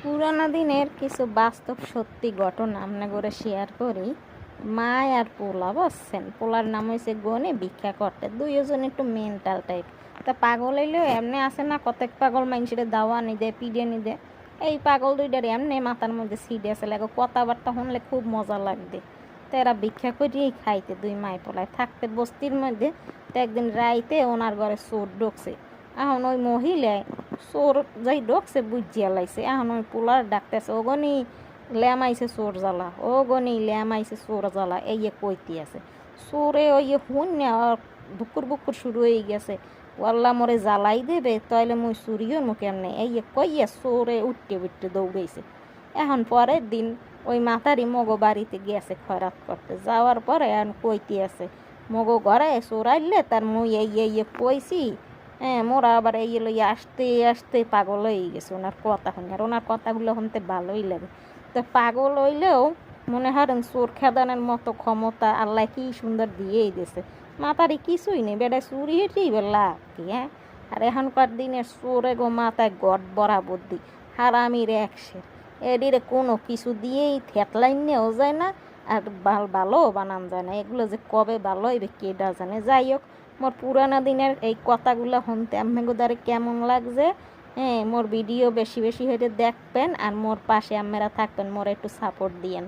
পুরানো দিনের কিছু বাস্তব সত্যি ঘটনা আমরা করে শেয়ার করি। মা আর পোলা বসছেন, পোলার নাম হয়েছে গনে ভিক্ষা করতে। দুইজন একটু মেন্টাল টাইপ। তা পাগল হইলেও এমনি আসে না, কতক পাগল মানুষের দাওয়া নি দেয়, পিড়ে নি দেয়। এই পাগল দুইটার এমনি মাথার মধ্যে সিডে আছে লাগে, কথাবার্তা শুনলে খুব মজা লাগবে। তো এরা ভিক্ষা করিয়েই খাইতে দুই মাই পোলায় থাকতে বস্তির মধ্যে। তো একদিন রাইতে ওনার ঘরে চোর ঢুকছে। এখন ওই মহিলায় চোর যাই ঢুকছে বুঝিয়া লাইছে। এখন ওই পোলার ডাকতেছে, ও গনি ল্যামাইছে চোর জ্বালা, ও গনি ল্যামাইছে চোর জ্বালা, এই কইতে আছে। চোরে ওই হুন না বুকুর বুকুর শুরু হয়ে গেছে, ওয়াল্লা মরে জ্বালাই দেবে, তাইলে মুই চুরিও মুখে এমনি এই কইয়া চোরে উঠতে উঠতে দৌড়েছে। এখন পরের দিন ওই মাতারি মগো বাড়িতে গেছে খয়রাত করতে, যাওয়ার পরে এখন কইতে আছে, মগো ঘরে চোর আইলে তার মুই এই কইছি। হ্যাঁ, মোরা আবার এই লইয়া আসতে আসতে পাগল হয়ে গেছে ওনার কথা শুনে। আর ওনার কথাগুলো শুনতে ভালোই লাগে। তো পাগল হইলেও মনে হরেন চোর খেদানের মতো ক্ষমতা আল্লাহ কি সুন্দর দিয়েই দিয়েছে। মাতারি কিছুই নেই, বেড়ায় চুরি হেঁটেই বেলা কি। হ্যাঁ, আর এখনকার দিনের চোরে গো মাথায় গড বরা বুদ্ধি, হারামির একসে। এডিরে কোনো কিছু দিয়েই থেতলাইন নেওয়া যায় না, আর ভালো বানান যায় না। এগুলো যে কবে ভালো হইবে কেডা জানে। যাই হোক, মোর পুরানা দিনের এই কথাগুলো শুনতে আপনাদের কেমন লাগছে? হ্যাঁ, মোর ভিডিও বেশি বেশি হয়ে দেখবেন, আর মোর পাশে আপনারা থাকবেন, মোর একটু সাপোর্ট দিয়েন।